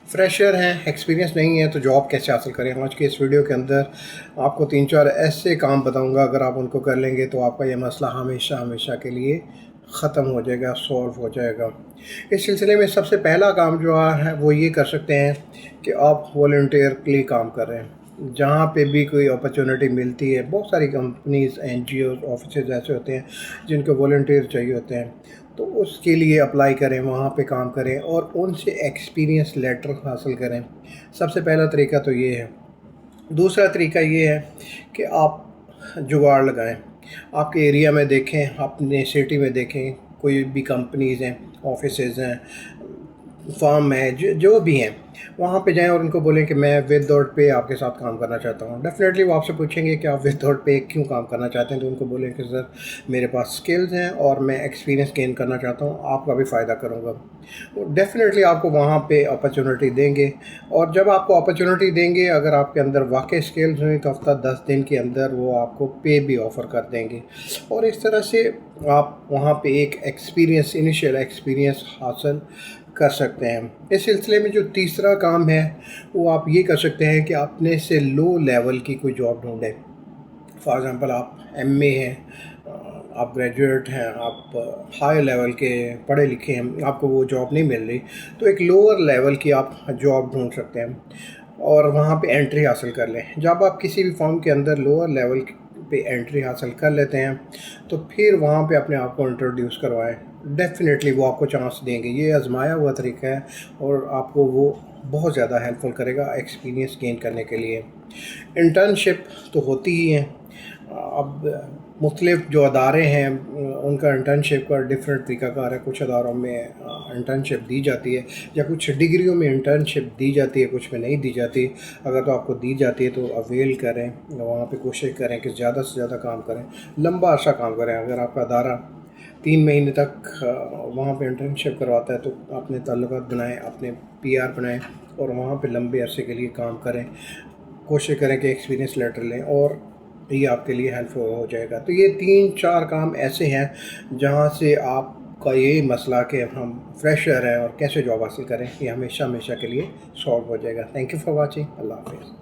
Fresher हैं, experience नहीं है तो जॉब कैसे हासिल करें। आज के इस वीडियो के अंदर आपको 3-4 ऐसे काम बताऊंगा, अगर आप उनको कर लेंगे तो आपका ये मसला हमेशा हमेशा के लिए ख़त्म हो जाएगा, सॉल्व हो जाएगा। इस सिलसिले में सबसे पहला काम जो है वो ये कर सकते हैं कि आप वॉलंटियरली काम कर रहे हैं। जहाँ पे भी कोई अपॉर्चुनिटी मिलती है, बहुत सारी कंपनीज़, एनजीओज़, ऑफिसेज़ ऐसे होते हैं जिनको वॉलंटियर चाहिए होते हैं, तो उसके लिए अप्लाई करें, वहाँ पे काम करें और उनसे एक्सपीरियंस लेटर हासिल करें। सबसे पहला तरीका तो ये है। दूसरा तरीका ये है कि आप जुगाड़ लगाएं। आपके एरिया में देखें, अपने सिटी में देखें, कोई भी कंपनीज़ हैं, ऑफिसेज़ हैं, फार्म है, जो भी हैं, वहाँ पे जाएं और उनको बोलें कि मैं विदाउट पे आपके साथ काम करना चाहता हूँ। डेफ़िनेटली वो आपसे पूछेंगे कि आप विदाउट पे क्यों काम करना चाहते हैं, तो उनको बोलें कि सर मेरे पास स्किल्स हैं और मैं एक्सपीरियंस गेन करना चाहता हूँ, आपका भी फ़ायदा करूँगा। वो डेफ़िनेटली आपको वहाँ पे अपॉर्चुनिटी देंगे, और जब आपको अपॉर्चुनिटी देंगे, अगर आपके अंदर वाकई स्किल्स हुई तो हफ्ता 10 दिन के अंदर वो आपको पे भी ऑफ़र कर देंगे, और इस तरह से आप वहाँ पे एक एक्सपीरियंस, इनिशियल एक्सपीरियंस हासिल कर सकते हैं। इस सिलसिले में जो तीसरा काम है वो आप ये कर सकते हैं कि अपने से लो लेवल की कोई जॉब ढूंढें। फॉर एग्ज़ाम्पल आप एमए हैं, आप ग्रेजुएट हैं, आप हाई लेवल के पढ़े लिखे हैं, आपको वो जॉब नहीं मिल रही, तो एक लोअर लेवल की आप जॉब ढूंढ सकते हैं और वहाँ पे एंट्री हासिल कर लें। जब आप किसी भी फॉर्म के अंदर लोअर लेवल पे एंट्री हासिल कर लेते हैं तो फिर वहाँ पे अपने आप को इंट्रोड्यूस करवाएं। डेफ़िनेटली वो आपको चांस देंगे। ये आजमाया हुआ तरीका है और आपको वो बहुत ज़्यादा हेल्पफुल करेगा एक्सपीरियंस गेन करने के लिए। इंटर्नशिप तो होती ही हैं। अब मुख्तलिफ़ जो अदारे हैं उनका इंटर्नशिप का डिफरेंट तरीक़ाकार है। कुछ अदारों में इंटर्नशिप दी जाती है, या कुछ डिग्रियों में इंटर्नशिप दी जाती है, कुछ में नहीं दी जाती। अगर तो आपको दी जाती है तो अवेल करें, वहाँ पे कोशिश करें कि ज़्यादा से ज़्यादा काम करें, लंबा अर्सा काम करें। अगर आपका अदारा 3 महीने तक वहाँ पे इंटर्नशिप करवाता है तो अपने ताल्लुकात बनाएं, अपने पीआर बनाएं और वहाँ पे लंबे अरसे के लिए काम करें। कोशिश करें कि एक्सपीरियंस लेटर लें और ये आपके लिए हेल्पफुल हो जाएगा। तो ये 3-4 काम ऐसे हैं जहाँ से आपका ये मसला कि हम फ्रेशर हैं और कैसे जॉब हासिल करें, ये हमेशा हमेशा के लिए सॉल्व हो जाएगा। Thank you for watching. अल्लाह हाफ़िज़।